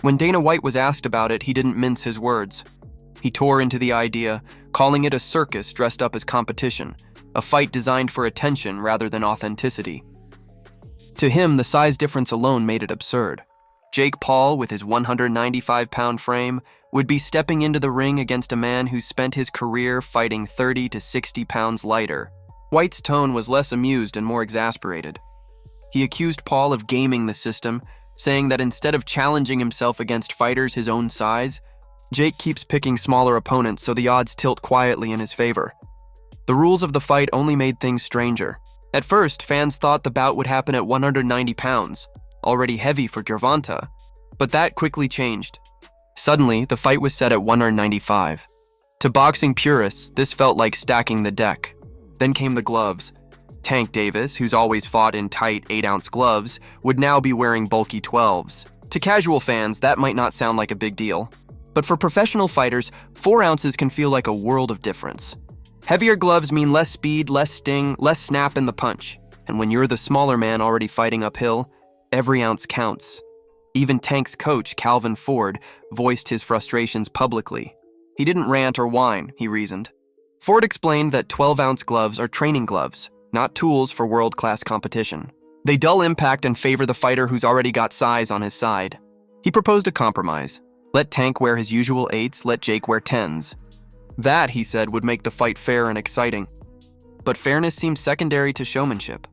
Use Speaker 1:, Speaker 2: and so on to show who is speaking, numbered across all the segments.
Speaker 1: When Dana White was asked about it, he didn't mince his words. He tore into the idea, calling it a circus dressed up as competition, a fight designed for attention rather than authenticity. To him, the size difference alone made it absurd. Jake Paul, with his 195-pound frame, would be stepping into the ring against a man who spent his career fighting 30 to 60 pounds lighter. White's tone was less amused and more exasperated. He accused Paul of gaming the system, saying that instead of challenging himself against fighters his own size, Jake keeps picking smaller opponents so the odds tilt quietly in his favor. The rules of the fight only made things stranger. At first, fans thought the bout would happen at 190 pounds, already heavy for Gervonta, but that quickly changed. Suddenly, the fight was set at 195. To boxing purists, this felt like stacking the deck. Then came the gloves. Tank Davis, who's always fought in tight 8-ounce gloves, would now be wearing bulky 12s. To casual fans, that might not sound like a big deal. But for professional fighters, 4 ounces can feel like a world of difference. Heavier gloves mean less speed, less sting, less snap in the punch. And when you're the smaller man already fighting uphill, every ounce counts. Even Tank's coach, Calvin Ford, voiced his frustrations publicly. He didn't rant or whine, he reasoned. Ford explained that 12-ounce gloves are training gloves, not tools for world-class competition. They dull impact and favor the fighter who's already got size on his side. He proposed a compromise. Let Tank wear his usual 8s, let Jake wear 10s. That, he said, would make the fight fair and exciting. But fairness seemed secondary to showmanship.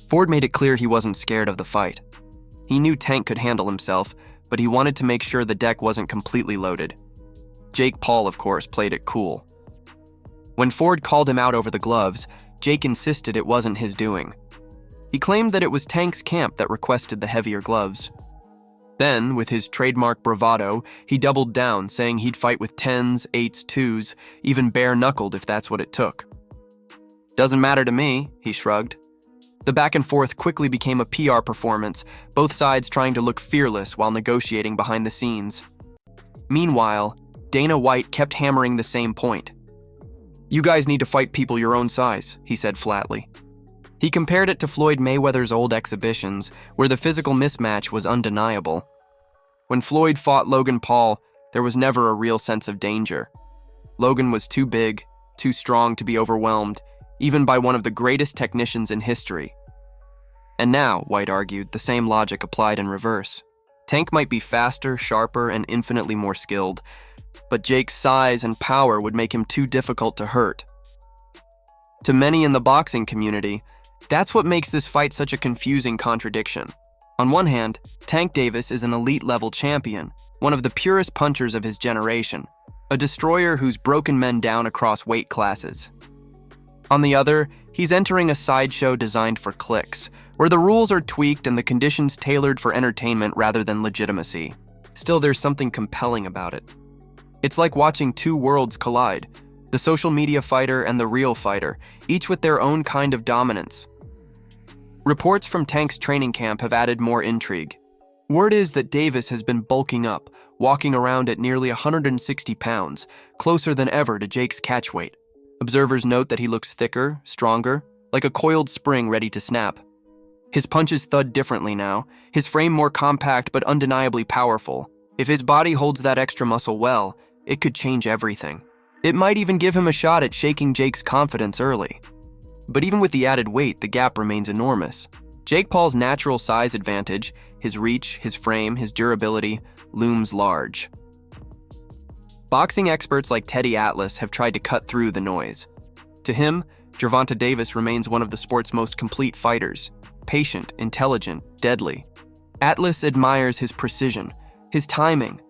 Speaker 1: Ford made it clear he wasn't scared of the fight. He knew Tank could handle himself, but he wanted to make sure the deck wasn't completely loaded. Jake Paul, of course, played it cool. When Ford called him out over the gloves, Jake insisted it wasn't his doing. He claimed that it was Tank's camp that requested the heavier gloves. Then, with his trademark bravado, he doubled down, saying he'd fight with 10s, 8s, 2s, even bare-knuckled if that's what it took. Doesn't matter to me, he shrugged. The back and forth quickly became a PR performance, both sides trying to look fearless while negotiating behind the scenes. Meanwhile, Dana White kept hammering the same point. You guys need to fight people your own size, he said flatly. He compared it to Floyd Mayweather's old exhibitions, where the physical mismatch was undeniable. When Floyd fought Logan Paul, there was never a real sense of danger. Logan was too big, too strong to be overwhelmed, even by one of the greatest technicians in history. And now, White argued, the same logic applied in reverse. Tank might be faster, sharper, and infinitely more skilled, but Jake's size and power would make him too difficult to hurt. To many in the boxing community, that's what makes this fight such a confusing contradiction. On one hand, Tank Davis is an elite-level champion, one of the purest punchers of his generation, a destroyer who's broken men down across weight classes. On the other, he's entering a sideshow designed for clicks, where the rules are tweaked and the conditions tailored for entertainment rather than legitimacy. Still, there's something compelling about it. It's like watching two worlds collide, the social media fighter and the real fighter, each with their own kind of dominance. Reports from Tank's training camp have added more intrigue. Word is that Davis has been bulking up, walking around at nearly 160 pounds, closer than ever to Jake's catch weight. Observers note that he looks thicker, stronger, like a coiled spring ready to snap. His punches thud differently now, his frame more compact but undeniably powerful. If his body holds that extra muscle well, it could change everything. It might even give him a shot at shaking Jake's confidence early. But even with the added weight, the gap remains enormous. Jake Paul's natural size advantage, his reach, his frame, his durability, looms large. Boxing experts like Teddy Atlas have tried to cut through the noise. To him, Gervonta Davis remains one of the sport's most complete fighters. Patient, intelligent, deadly. Atlas admires his precision, his timing,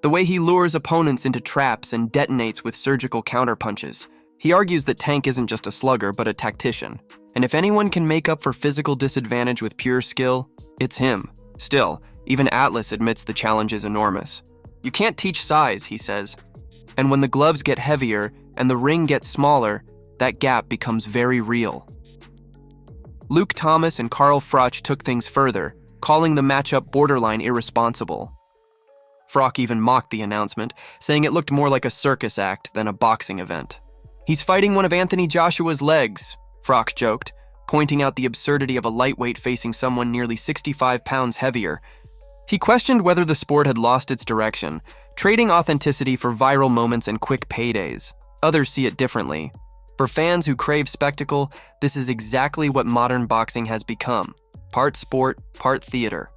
Speaker 1: the way he lures opponents into traps and detonates with surgical counterpunches. He argues that Tank isn't just a slugger, but a tactician. And if anyone can make up for physical disadvantage with pure skill, it's him. Still, even Atlas admits the challenge is enormous. You can't teach size, he says. And when the gloves get heavier and the ring gets smaller, that gap becomes very real. Luke Thomas and Carl Froch took things further, calling the matchup borderline irresponsible. Froch even mocked the announcement, saying it looked more like a circus act than a boxing event. He's fighting one of Anthony Joshua's legs, Froch joked, pointing out the absurdity of a lightweight facing someone nearly 65 pounds heavier. He questioned whether the sport had lost its direction, trading authenticity for viral moments and quick paydays. Others see it differently. For fans who crave spectacle, this is exactly what modern boxing has become. Part sport, part theater.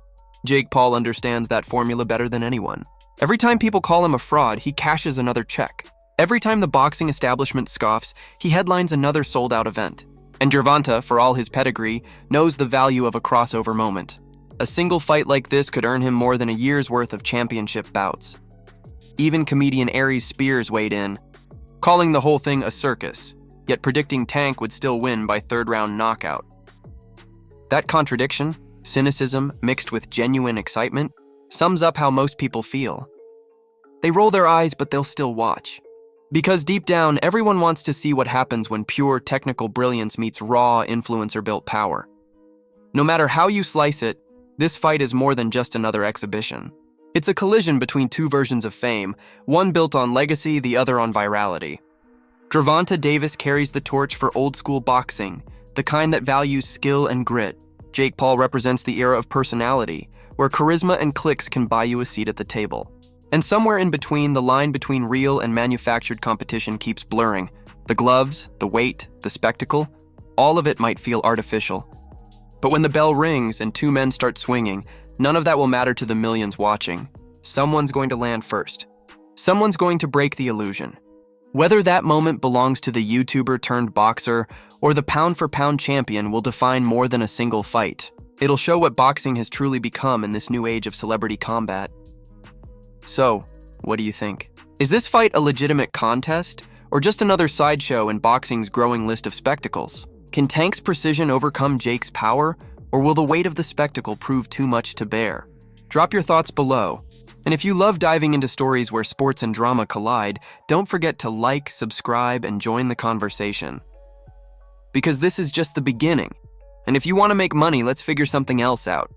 Speaker 1: Jake Paul understands that formula better than anyone. Every time people call him a fraud, he cashes another check. Every time the boxing establishment scoffs, he headlines another sold-out event. And Gervonta, for all his pedigree, knows the value of a crossover moment. A single fight like this could earn him more than a year's worth of championship bouts. Even comedian Aries Spears weighed in, calling the whole thing a circus, yet predicting Tank would still win by third-round knockout. That contradiction, cynicism mixed with genuine excitement, sums up how most people feel. They roll their eyes, but they'll still watch. Because deep down, everyone wants to see what happens when pure technical brilliance meets raw, influencer-built power. No matter how you slice it, this fight is more than just another exhibition. It's a collision between two versions of fame, one built on legacy, the other on virality. Gervonta Davis carries the torch for old-school boxing, the kind that values skill and grit. Jake Paul represents the era of personality, where charisma and clicks can buy you a seat at the table. And somewhere in between, the line between real and manufactured competition keeps blurring. The gloves, the weight, the spectacle, all of it might feel artificial. But when the bell rings and two men start swinging, none of that will matter to the millions watching. Someone's going to land first. Someone's going to break the illusion. Whether that moment belongs to the YouTuber turned boxer or the pound-for-pound champion will define more than a single fight. It'll show what boxing has truly become in this new age of celebrity combat. So, what do you think? Is this fight a legitimate contest or just another sideshow in boxing's growing list of spectacles? Can Tank's precision overcome Jake's power, or will the weight of the spectacle prove too much to bear? Drop your thoughts below. And if you love diving into stories where sports and drama collide, don't forget to like, subscribe, and join the conversation. Because this is just the beginning. And if you want to make money, let's figure something else out.